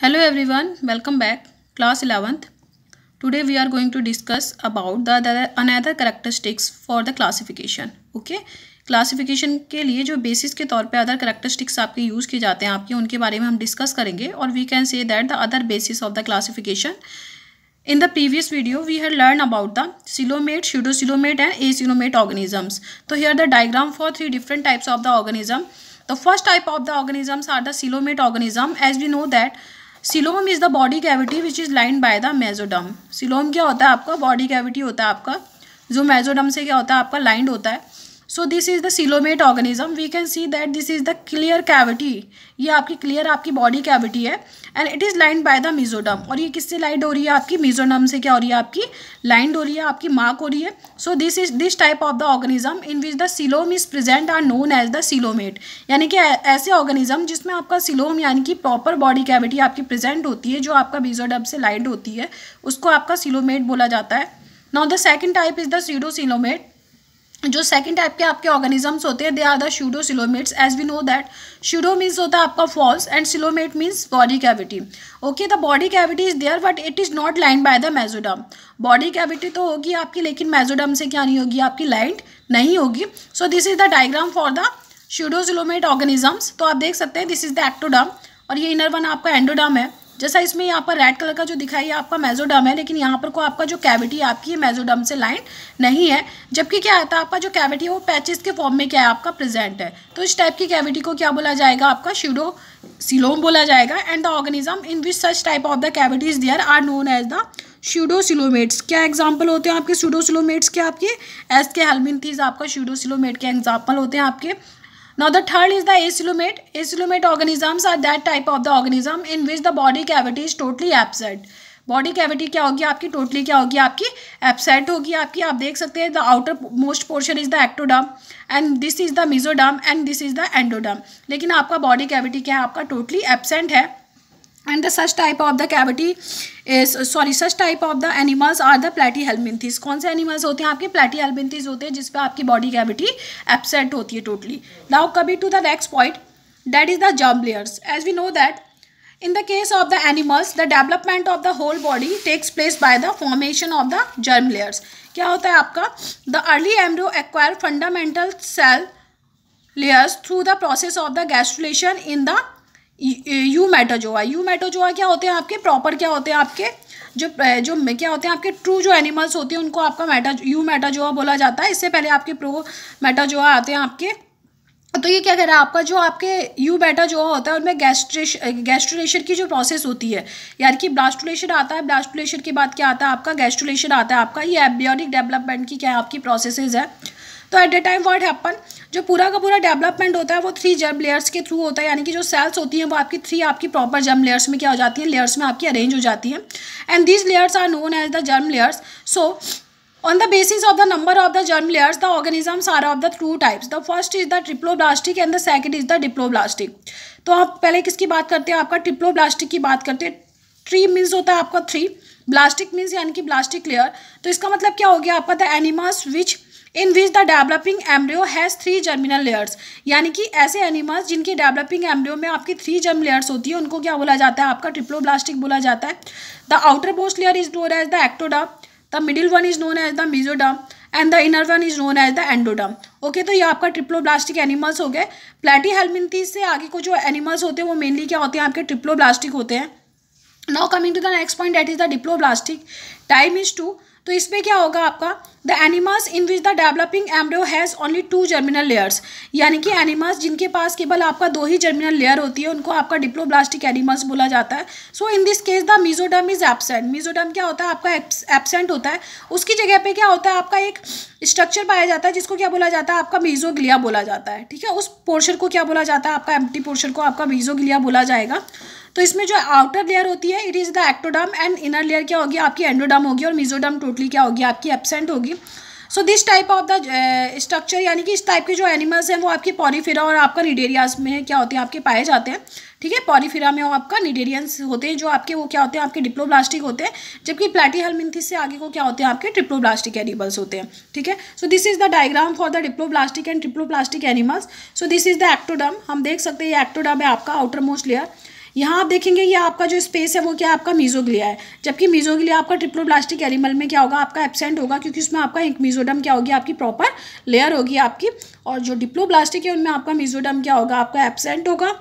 Hello everyone, welcome back. Class 11th. Today we are going to discuss about the another characteristics for the classification. Okay? Classification के लिए जो basis के तौर पे other characteristics आपके use किए जाते हैं आपके उनके बारे में हम डिस्कस करेंगे और we can say that the other basis of the classification. In the previous video, we had learned about the coelomate, pseudocoelomate and acoelomate organisms. So here the diagram for three different types of the organism. The first type of the organisms are the coelomate organism. As we know that coelom is the body cavity which is lined by the mesoderm. coelom क्या होता है आपका body cavity होता है आपका जो mesoderm से क्या होता है आपका lined होता है. So this is the coelomate organism. We can see that this is the clear cavity. ये आपकी clear आपकी body cavity है and it is lined by the mesoderm. और ये किससे lined हो रही है आपकी mesoderm से क्या हो रही है आपकी lined हो रही है आपकी mark हो रही है. So this type of the organism in which the coelom is present are known as the coelomate. यानी कि ऐसे organism जिसमें आपका coelom यानी कि proper body cavity आपकी present होती है जो आपका mesoderm से lined होती है उसको आपका coelomate बोला जाता है. Now the second type is the pseudocoelomate. जो सेकंड टाइप के आपके ऑर्गेनिजम्स होते हैं they are the pseudocoelomates. As we know that pseudo means होता है आपका false and coelomate means body cavity. Okay, the body cavity is there but it is not lined by the mesoderm. Body cavity तो होगी आपकी लेकिन mesoderm से क्या नहीं होगी आपकी लाइंड नहीं होगी. So this is the diagram for the pseudocoelomate organisms. तो आप देख सकते हैं दिस इज द एक्टोडर्म और ये इनर वन आपका एंडोडर्म है. जैसा इसमें यहाँ पर रेड कलर का जो दिखाई है आपका मेसोडर्म है लेकिन यहाँ पर को आपका जो कैविटी आपकी है मेसोडर्म से लाइन नहीं है. जबकि क्या आता है आपका जो कैविटी है वो पैचेस के फॉर्म में क्या है आपका प्रेजेंट है. तो इस टाइप की कैविटी को क्या बोला जाएगा आपका स्यूडोसिलोम बोला जाएगा. And the organism in which such type of the cavities there are known as the pseudocoelomates. क्या एग्जाम्पल होते हैं आपके स्यूडोसिलोमेट्स के आपके एस के हेलमिन्थीज आपका स्यूडोसिलोमेट के एग्जाम्पल होते हैं आपके. Now the third is the acoelomate. Acoelomate organisms are that type of the organism in which the body cavity is totally absent. Body cavity क्या होगी आपकी टोटली क्या होगी आपकी एब्सेंट होगी आपकी. आप देख सकते हैं the outer most portion is the ectoderm and this is the mesoderm and this is the endoderm. लेकिन आपका बॉडी कैविटी क्या है आपका टोटली एब्सेंट है. And the such type of the cavity is such type of the animals are the platyhelminthes. कौन से animals होते हैं आपके platyhelminthes होते हैं जिसपे आपकी body cavity absent होती है totally. Now coming to the next point, that is the germ layers. As we know that in the case of the animals, the development of the whole body takes place by the formation of the germ layers. क्या होता है आपका the early embryo acquire fundamental cell layers through the process of the gastrulation in the यूमेटोजोआ. यूमेटोजोआ क्या होते हैं आपके proper क्या होते हैं आपके जो क्या होते हैं आपके ट्रू जो एनिमल्स होते हैं उनको आपका यूमेटोजोआ बोला जाता है. इससे पहले आपके प्रो मेटाजोआ आते हैं आपके. तो ये क्या कह रहा है आपका जो आपके यूमेटोजोआ होता है उनमें गैस्ट्रुलेशन की जो प्रोसेस होती है यानी कि ब्लास्टुलेशन आता है. ब्लास्टुलेशन के बाद क्या आता है आपका गैस्ट्रुलेशन आता है आपका. ये एम्ब्रियोनिक डेवलपमेंट की क्या आपकी प्रोसेसेस है. तो at the time what happen जो पूरा का पूरा डेवलपमेंट होता है वो 3 जर्म लेयर्स के थ्रू होता है. यानी कि जो सेल्स होती हैं वो आपकी 3 आपकी प्रॉपर जर्म लेयर्स में क्या हो जाती हैं लेयर्स में आपकी अरेंज हो जाती हैं. And these layers are known as the germ layers. So on the basis of the number of the germ layers the organisms are of the two types. The first is the triploblastic and the second is the diploblastic. तो आप पहले किसकी बात करते हैं आपका triploblastic की बात करते हैं. ट्री मीन्स होता है आपका 3, ब्लास्टिक मीन्स यानी कि ब्लास्टिक लेयर. तो इसका मतलब क्या हो गया आपका the animals which in which the developing embryo has 3 germinal layers. यानी कि ऐसे एनिमल्स जिनकी डेवलपिंग एम्ब्रियो में आपकी 3 जर्म लेयर्स होती है उनको क्या बोला जाता है आपका ट्रिप्लोब्लास्टिक बोला जाता है. The outer most layer is known as the ectoderm, the middle one is known as the mesoderm and the inner one is known as the endoderm. Okay, तो ये आपका ट्रिप्लोब्लास्टिक एनिमल्स हो गए. प्लैटीहेल्मिन्थीज से आगे को जो एनिमल्स होते हैं वो मेनली क्या होते हैं आपके ट्रिप्लोब्लास्टिक होते हैं. Now coming to the next point that is the diploblastic. Time is 2. तो इसमें क्या होगा आपका the animals in which the developing embryo has only 2 germinal layers. यानी कि एनिमल्स जिनके पास केवल आपका 2 ही जर्मिनल लेयर होती है उनको आपका डिप्लोब्लास्टिक एनिमल्स बोला जाता है. So in this case the mesoderm is absent. Mesoderm क्या होता है आपका एब्सेंट होता है. उसकी जगह पे क्या होता है आपका एक स्ट्रक्चर पाया जाता है जिसको क्या बोला जाता है आपका मेसोग्लिया बोला जाता है. ठीक है, उस पोर्शन को क्या बोला जाता है आपका एम्प्टी पोर्शन को आपका मेसोग्लिया बोला जाएगा. तो इसमें जो आउटर लेयर होती है it is the ectoderm and inner layer क्या होगी आपकी एंडोडर्म होगी और मेसोडर्म टोटली क्या होगी आपकी एब्सेंट होगी. So this type of the structure यानी कि इस टाइप के जो एनिमल्स हैं वो आपके पॉरीफेरा और आपका निडेरियास में क्या होते हैं आपके पाए जाते हैं. ठीक है, पॉरीफेरा में आपका निडेरियंस होते हैं जो आपके वो क्या होते हैं आपके डिप्लोब्लास्टिक होते हैं. जबकि प्लैटीहेल्मिन्थीज से आगे को क्या होते हैं आपके ट्रिप्लोब्लास्टिक एनिमल्स होते हैं. ठीक है, so this is the diagram for the diploblastic and triploblastic animals. So this is the ectoderm. हम देख सकते हैं ये एक्टोडर्म है आपका आउटर मोस्ट लेयर. यहाँ आप देखेंगे ये आपका जो स्पेस है वो क्या है, आपका मीजोग्लिया है, जबकि मीजोग्लिया आपका ट्रिप्लोब्लास्टिक एनिमल में क्या होगा, आपका एब्सेंट होगा, क्योंकि उसमें आपका एक मीजोडर्म क्या होगी, आपकी प्रॉपर लेयर होगी आपकी, और जो डिप्लोब्लास्टिक है उनमें आपका मीजोडर्म क्या होगा, आपका एब्सेंट होगा,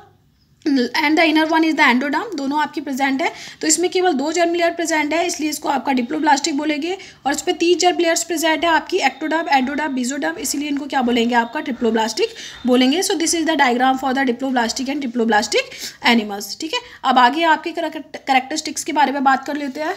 and the inner one is the endoderm, दोनों आपकी प्रेजेंट है। तो इसमें केवल 2 जर्म लेयर प्रेजेंट है, इसलिए इसको आपका डिप्लोब्लास्टिक बोलेंगे, और इस पर 3 जर्म लेयर्स प्रेजेंट है आपकी, एक्टोडर्म, एंडोडर्म, बीजोडर्म, इसीलिए इनको क्या बोलेंगे, आपका ट्रिप्लोब्लास्टिक बोलेंगे। So this is the diagram for the diploblastic and triploblastic animals. ठीक है, अब आगे आपके कैरेक्टरिस्टिक्स के बारे में बात कर लेते हैं।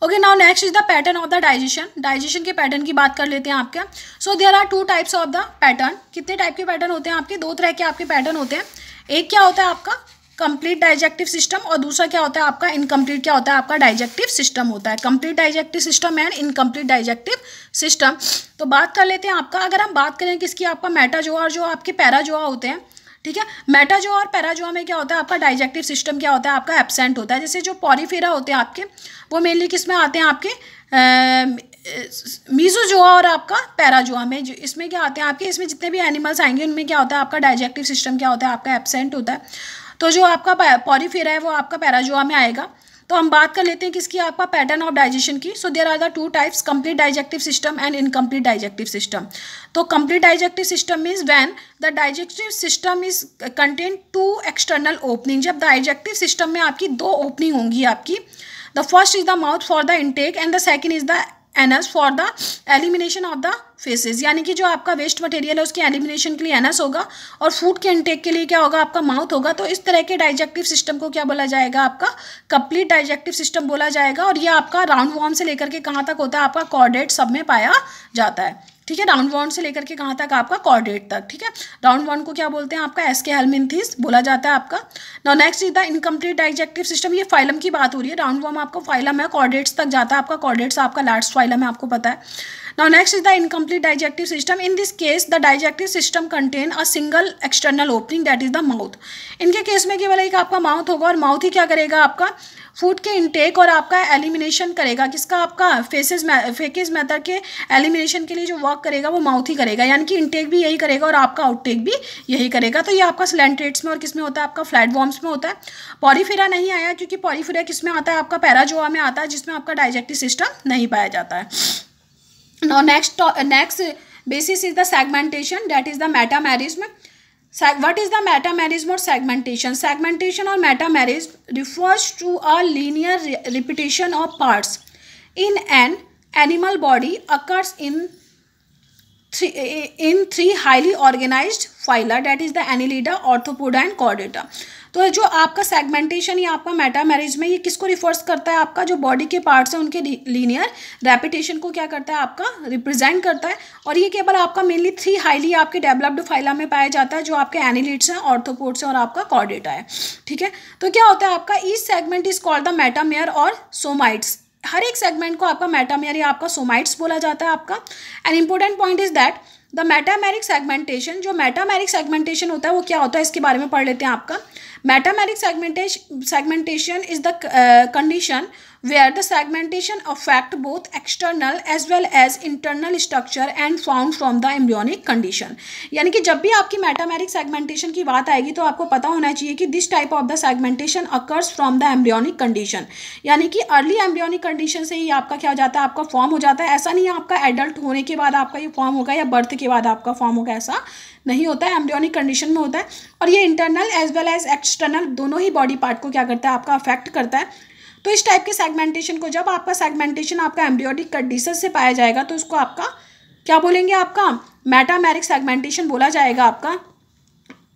Okay, now next is the pattern of the digestion. Digestion के पैटर्न की बात कर लेते हैं आपके। So there are 2 types of the pattern. कितने टाइप के पैटर्न होते हैं आपके, 2 तरह के आपके पैटर्न होते हैं। एक क्या होता है आपका कंप्लीट डाइजेक्टिव सिस्टम, और दूसरा क्या होता है आपका इनकम्प्लीट, क्या होता है आपका डाइजेक्टिव सिस्टम होता है। Complete digestive system and incomplete digestive system. तो बात कर लेते हैं आपका, अगर हम बात करें किसकी, आपका मेटाजोआ और जो आपके पैराजोआ होते हैं। ठीक है, मेटाजोआ और पैराजोआ में क्या होता है, आपका डाइजेक्टिव सिस्टम क्या होता है, आपका एब्सेंट होता है। जैसे जो पॉरीफेरा होते हैं आपके, वो मेनली किस में आते हैं, आपके मीजोजोआ और आपका पैराजोआ में। जो इसमें क्या आते हैं आपके, इसमें जितने भी एनिमल्स आएंगे उनमें क्या होता है, आपका डाइजेक्टिव सिस्टम क्या होता है, आपका एब्सेंट होता है। तो जो आपका पॉरीफेरा है वो आपका पैराजोआ में आएगा। तो हम बात कर लेते हैं किसकी, आपका पैटर्न ऑफ डाइजेशन की। So there are the 2 types, complete digestive system and incomplete digestive system. तो complete digestive system means when the digestive system is contain 2 external opening. जब डाइजेक्टिव सिस्टम में आपकी 2 ओपनिंग होंगी आपकी, the first is the mouth for the intake and the second is the anus for the elimination of the faeces. यानी कि जो आपका waste material है उसके एलिमिनेशन के लिए एनस होगा, और फूड के इंटेक के लिए क्या होगा, आपका माउथ होगा। तो इस तरह के डाइजेक्टिव सिस्टम को क्या बोला जाएगा, आपका कंप्लीट डाइजेक्टिव सिस्टम बोला जाएगा। और ये आपका राउंड वॉर्म से लेकर के कहाँ तक होता है, आपका कॉर्डेट सब में पाया जाता है। ठीक है, राउंड वॉर्म से लेकर के कहाँ तक, आपका कॉर्डेट तक। ठीक है, राउंड वॉर्म को क्या बोलते हैं, आपका एस्के हेलमिंथेस बोला जाता है आपका। Now next is the incomplete digestive system. ये फाइलम की बात हो रही है, राउंड वॉर्म आपका फाइलम है, कॉर्डेट्स तक जाता है, आपका कॉर्डेट्स आपका लास्ट फाइलम है, आपको पता है। Now next is the incomplete digestive system. In this case, the digestive system contain a single external opening, that is the mouth. इनके केस में केवल एक आपका माउथ होगा, और माउथ ही क्या करेगा, आपका फूड के इंटेक और आपका एलिमिनेशन करेगा। किसका, आपका फेकेज मेथड के एलिमिनेशन के लिए जो वर्क करेगा वो माउथ ही करेगा। यानी कि इंटेक भी यही करेगा और आपका आउटटेक भी यही करेगा। तो ये आपका स्लेंट्रेट्स में और किस में होता है, आपका फ्लैट वॉर्म्स में होता है। पॉरीफेरा नहीं आया, क्योंकि पॉरीफेरा किस में आता है, आपका पैराजोआ में आता है, जिसमें आपका डाइजेक्टिव सिस्टम नहीं पाया जाता है। Now next basis is the segmentation, that is the metamerism. What is the metamerism or segmentation? Segmentation or metamerism refers to a linear repetition of parts in an animal body, occurs in three highly organized phyla, that is the Annelida, Arthropoda and Chordata. तो जो आपका segmentation या आपका metamerism है, ये किसको refers करता है, आपका जो बॉडी के पार्ट्स हैं उनके लीनियर रेपिटेशन को क्या करता है, आपका रिप्रेजेंट करता है। और ये केवल आपका मेनली 3 हाईली आपके डेवलप्ड फाइला में पाया जाता है, जो आपके एनिलिड्स हैं, ऑर्थोपोड्स हैं और आपका कॉर्डेटा है। ठीक है, तो क्या होता है आपका each segment is called the metamere और सोमाइट्स। हर एक सेगमेंट को आपका मेटामेयर या आपका सोमाइट्स बोला जाता है आपका। An important point is that the metameric segmentation, जो मेटामेरिक सेगमेंटेशन होता है वो क्या होता है, इसके बारे में पढ़ लेते हैं आपका। Metameric segmentation is the condition where the segmentation affect both external as well as internal structure and found from the embryonic condition. यानी कि जब भी आपकी मेटामेरिक सेगमेंटेशन की बात आएगी तो आपको पता होना चाहिए कि this type of the segmentation occurs from the embryonic condition. यानी कि अर्ली एम्ब्रियोनिक कंडीशन से ही आपका क्या हो जाता है, आपका फॉर्म हो जाता है। ऐसा नहीं है आपका एडल्ट होने के बाद आपका ये फॉर्म होगा या बर्थ के बाद आपका फॉर्म होगा, ऐसा नहीं होता है, एम्ब्रियोनिक कंडीशन में होता है। और ये internal as well as external दोनों ही बॉडी पार्ट को क्या करता है, आपका अफेक्ट करता है। तो इस टाइप के सेगमेंटेशन को, जब आपका सेगमेंटेशन आपका एम्ब्रियोनिक कंडीशन से पाया जाएगा तो उसको आपका क्या बोलेंगे, आपका मेटामेरिक सेगमेंटेशन बोला जाएगा आपका।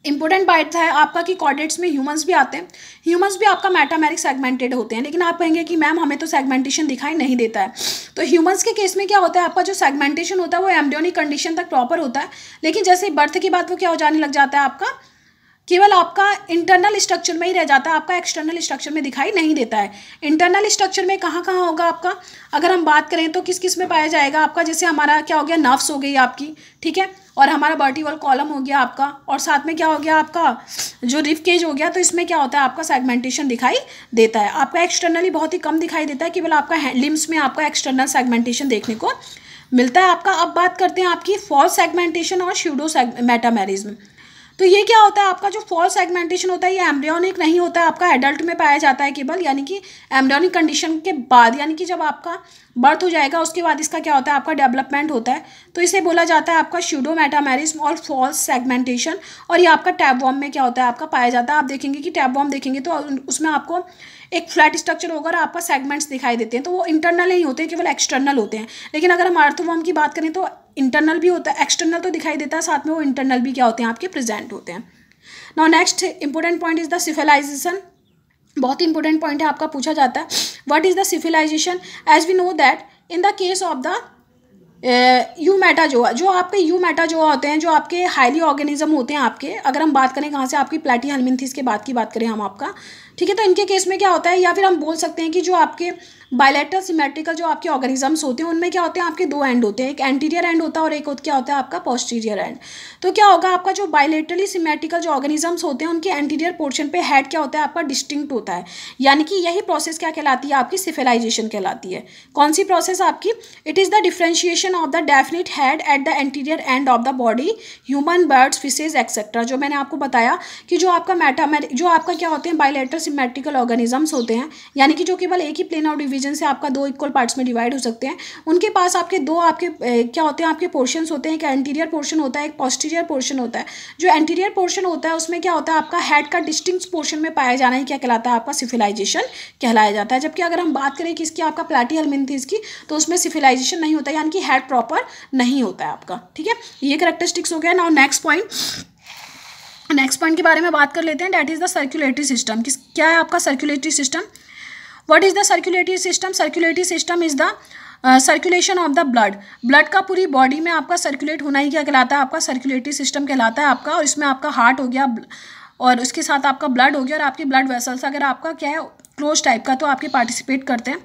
इंपॉर्टेंट बात है आपका कि कॉर्डेट्स में ह्यूमंस भी आते हैं, ह्यूमंस भी आपका मेटामेरिक सेगमेंटेड होते हैं। लेकिन आप कहेंगे कि मैम हमें तो सेगमेंटेशन दिखाई नहीं देता है। तो ह्यूमंस के केस में क्या होता है, आपका जो सेगमेंटेशन होता है वो एम्ब्रियोनिक कंडीशन तक प्रॉपर होता है, लेकिन जैसे बर्थ के बाद वो क्या हो जाने लग जाता है, आपका केवल आपका इंटरनल स्ट्रक्चर में ही रह जाता है, आपका एक्सटर्नल स्ट्रक्चर में दिखाई नहीं देता है। इंटरनल स्ट्रक्चर में कहाँ कहाँ होगा आपका, अगर हम बात करें तो किस किस में पाया जाएगा आपका, जैसे हमारा क्या हो गया, नर्व्स हो गई आपकी, ठीक है, और हमारा वर्टिब्रल कॉलम हो गया आपका, और साथ में क्या हो गया आपका जो रिब केज हो गया। तो इसमें क्या होता है, आपका सेगमेंटेशन दिखाई देता है। आपका एक्सटर्नली बहुत ही कम दिखाई देता है, केवल आपका लिम्स में आपका एक्सटर्नल सेगमेंटेशन देखने को मिलता है आपका। अब बात करते हैं आपकी फॉल्स सेगमेंटेशन और स्यूडो मेटामेरिज्म। तो ये क्या होता है आपका जो फॉल्स सेगमेंटेशन होता है ये एम्ब्रियोनिक नहीं होता है, आपका एडल्ट में पाया जाता है केवल, यानी कि एम्ब्रियोनिक कंडीशन के बाद, यानी कि जब आपका बर्थ हो जाएगा उसके बाद इसका क्या होता है आपका डेवलपमेंट होता है। तो इसे बोला जाता है आपका स्यूडो मेटामेरिज्म और फॉल्स सेगमेंटेशन। और ये आपका टैपवॉर्म में क्या होता है आपका पाया जाता है। आप देखेंगे कि टैपवॉर्म देखेंगे तो उसमें आपको एक फ्लैट स्ट्रक्चर होगा और आपका सेगमेंट्स दिखाई देते हैं, तो वो इंटरनल नहीं होते, केवल एक्सटर्नल होते हैं। लेकिन अगर हम अर्थवॉर्म की बात करें तो इंटरनल भी होता है, एक्सटर्नल तो दिखाई देता है, साथ में वो इंटरनल भी क्या होते हैं आपके प्रेजेंट होते हैं। Now next important point is the cephalization. बहुत इंपॉर्टेंट पॉइंट है आपका, पूछा जाता है what is the cephalization. As we know that in the case of the eumetazoa, जो आपके यूमेटाजोआ होते हैं, जो आपके हाईली ऑर्गेनिज्म होते हैं आपके, अगर हम बात करें कहाँ से आपकी प्लैटीहेल्मिन्थेस के बाद की बात करें हम आपका, ठीक है, तो इनके केस में क्या होता है, या फिर हम बोल सकते हैं कि जो आपके बायलैटरल सिमेट्रिकल जो आपके ऑर्गेनिजम्स होते हैं उनमें क्या होते हैं आपके दो एंड होते हैं, एक एंटीरियर एंड होता है और एक क्या होता है आपका पोस्टीरियर एंड। तो क्या होगा आपका जो बायलैटरली सिमेट्रिकल जो ऑर्गेनिजम्स होते हैं उनके एंटीरियर पोर्शन पे हेड क्या होता है आपका डिस्टिंक्ट होता है, यानी कि यही प्रोसेस क्या कहलाती है आपकी सिफिलाइजेशन कहलाती है। कौन सी प्रोसेस आपकी, it is the differentiation of the definite head at the anterior end of the body, human, birds, fishes etcetera. जो मैंने आपको बताया कि जो आपका जो आपका क्या होते हैं बायलैटरल सिमेट्रिकल ऑर्गेनिजम्स होते हैं, यानी कि जो केवल एक ही प्लेन ऑफ डिवीजन से आपका दो इक्वल पार्ट्स में डिवाइड हो सकते हैं, उनके पास आपके दो आपके क्या होते हैं आपके पोर्शंस होते हैं, एक एंटीरियर पोर्शन होता है एक पोस्टीरियर पोर्शन होता है। जो एंटीरियर पोर्शन होता है उसमें क्या होता है आपका हेड का डिस्टिंक्ट पोर्शन में पाया जाना ही क्या कहलाता है आपका सिफिलाइजेशन कहलाया जाता है। जबकि अगर हम बात करें किसकी आपका प्लैटीहेल्मिन्थेस की, तो उसमें सिफिलाइजेशन नहीं होता, यानी कि हेड प्रॉपर नहीं होता है आपका, ठीक है। ये कैरेक्टरिस्टिक्स हो गया। नाउ नेक्स्ट पॉइंट के बारे में बात कर लेते हैं, that is the circulatory system. क्या है आपका circulatory system. What is the circulatory system. Circulatory system is the circulation of the blood का पूरी बॉडी में आपका सर्कुलेट होना ही क्या कहलाता है आपका सर्कुलेटरी सिस्टम कहलाता है आपका। और इसमें आपका हार्ट हो गया और उसके साथ आपका ब्लड हो गया और आपके ब्लड वेसल्स अगर आपका क्या है क्लोज टाइप का तो आपके पार्टिसिपेट करते हैं।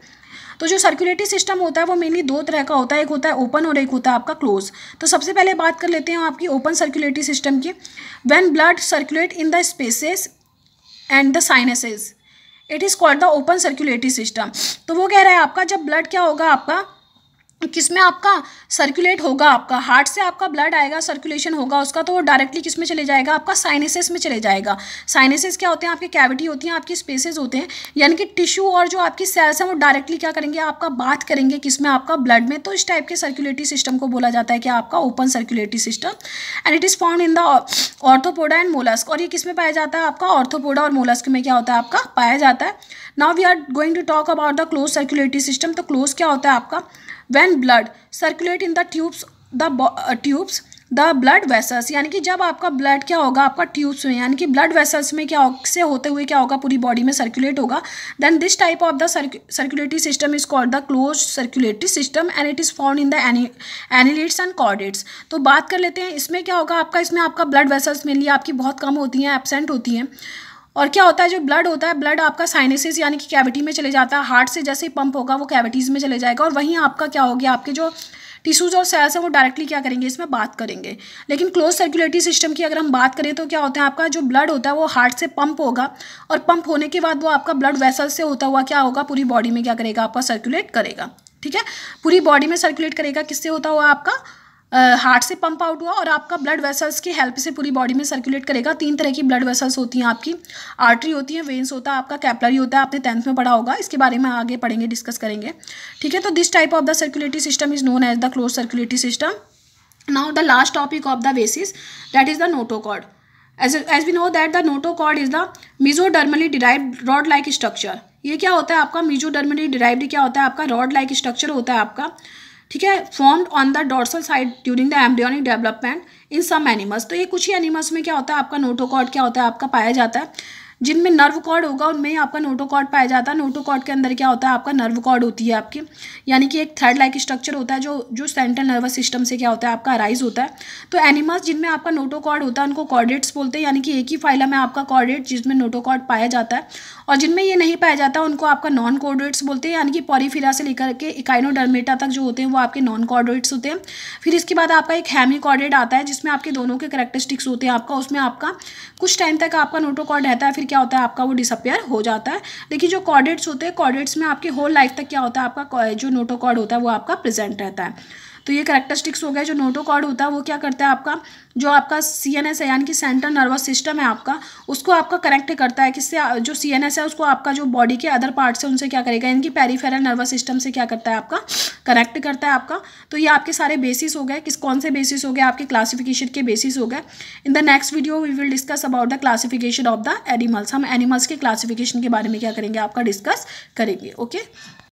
तो जो सर्कुलेटरी सिस्टम होता है वो मेनली दो तरह का होता है, एक होता है ओपन और एक होता है आपका क्लोज। तो सबसे पहले बात कर लेते हैं आपकी ओपन सर्कुलेटरी सिस्टम की। When blood circulate in the spaces and the sinuses it is called the open circulatory system. तो वो कह रहा है आपका जब ब्लड क्या होगा आपका किसमें आपका सर्कुलेट होगा, आपका हार्ट से आपका ब्लड आएगा, सर्कुलेशन होगा उसका, तो वो डायरेक्टली किस में चले जाएगा आपका साइनसेस में चले जाएगा। साइनसेस क्या होते हैं आपकी कैविटी होती हैं, आपकी स्पेसेस होते हैं, यानी कि टिश्यू और जो आपकी सेल्स हैं वो डायरेक्टली क्या करेंगे आपका बात करेंगे किसमें आपका ब्लड में। तो इस टाइप के सर्कुलेटरी सिस्टम को बोला जाता है कि आपका open circulatory system. And it is found in the arthropoda and mollusc. और ये किस में पाया जाता है आपका ऑर्थोपोडा और मोलस्क में क्या होता है आपका पाया जाता है। Now we are going to talk about the close circulatory system. तो क्लोज क्या होता है आपका when blood circulate in the tubes the blood vessels, यानी कि जब आपका ब्लड क्या होगा आपका ट्यूब्स में, यानी कि ब्लड वेसल्स में क्या से होते हुए क्या होगा पूरी बॉडी में सर्कुलेट होगा, then this type of the circulatory system is called the close circulatory system and it is found in the annelids and chordates. तो बात कर लेते हैं इसमें क्या होगा आपका, इसमें आपका ब्लड वेसल्स मेनली आपकी बहुत कम होती हैं, एब्सेंट होती हैं। और क्या होता है जो ब्लड होता है ब्लड आपका साइनसेस यानी कि कैविटी में चले जाता है, हार्ट से जैसे ही पंप होगा वो कैविटीज़ में चले जाएगा और वहीं आपका क्या हो गया आपके जो टिश्यूज़ और सेल्स है वो डायरेक्टली क्या करेंगे इसमें बात करेंगे। लेकिन क्लोज सर्कुलेटरी सिस्टम की अगर हम बात करें तो क्या होता है आपका जो ब्लड होता है वो हार्ट से पंप होगा और पंप होने के बाद वो आपका ब्लड वेसल से होता हुआ क्या होगा पूरी बॉडी में क्या करेगा आपका सर्कुलेट करेगा, ठीक है। पूरी बॉडी में सर्कुलेट करेगा, किससे होता हुआ आपका हार्ट से पंप आउट हुआ और आपका ब्लड वेसल्स की हेल्प से पूरी बॉडी में सर्कुलेट करेगा। तीन तरह की ब्लड वेसल्स होती हैं आपकी, आर्टरी होती है, वेन्स होता है आपका, कैपिलरी होता है, आपने 10th में पढ़ा होगा, इसके बारे में आगे पढ़ेंगे डिस्कस करेंगे, ठीक है। तो this type of the circulatory system is known as the close circulatory system. Now the last topic of the basis that is the notochord. as we know that the notochord is the mesodermally derived rod like structure। ये क्या होता है आपका mesodermally derived क्या होता है आपका rod like structure होता है आपका, ठीक है, formed on the dorsal side during the embryonic development in some animals. तो ये कुछ ही एनिमल्स में क्या होता है आपका नोटोकॉर्ड क्या होता है आपका पाया जाता है। जिनमें नर्व कॉर्ड होगा उनमें ही आपका नोटोकॉर्ड पाया जाता है। नोटोकॉर्ड के अंदर क्या होता है आपका नर्व कॉर्ड होती है आपकी, यानी कि एक थ्रेड लाइक स्ट्रक्चर होता है जो सेंट्रल नर्वस सिस्टम से क्या होता है आपका अराइज होता है। तो एनिमल्स जिनमें आपका नोटोकॉर्ड होता है उनको कॉर्डेट्स बोलते हैं, यानी कि एक ही फाइलम में आपका कॉर्डेट जिसमें नोटोकॉर्ड पाया जाता है। और जिनमें ये नहीं पाया जाता उनको आपका नॉन कॉर्डेट्स बोलते हैं, यानी कि पॉरीफिरा से लेकर के इकाइनोडर्मेटा तक जो होते हैं वो आपके नॉन कॉर्डेट्स होते हैं। फिर इसके बाद आपका एक हेमिकॉर्डेट आता है जिसमें आपके दोनों के कैरेक्टरिस्टिक्स होते हैं आपका, उसमें आपका कुछ टाइम तक आपका नोटोकॉर्ड रहता है, फिर क्या होता है आपका वो डिसअपियर हो जाता है। लेकिन जो कॉर्डेट्स होते हैं कॉर्डेट्स में आपके होल लाइफ तक क्या होता है आपका जो नोटोकॉर्ड होता है वो आपका प्रेजेंट रहता है। तो ये कैरेक्टरिस्टिक्स हो गए। जो नोटोकॉर्ड होता है वो क्या करता है, आपका जो आपका CNS है यानी कि सेंट्रल नर्वस सिस्टम है आपका, उसको आपका कनेक्ट करता है किससे, जो CNS है उसको आपका जो बॉडी के अदर पार्ट्स है उनसे क्या करेगा, इनकी पेरिफेरल नर्वस सिस्टम से क्या करता है, आपका कनेक्ट करता है आपका। तो ये आपके सारे बेसिस हो गए। कौन से बेसिस हो गए, आपके क्लासिफिकेशन के बेसिस हो गए। In the next video we will discuss about the classification of the animals. हम एनिमल्स के क्लासिफिकेशन के बारे में क्या करेंगे, आपका डिस्कस करेंगे। ओके।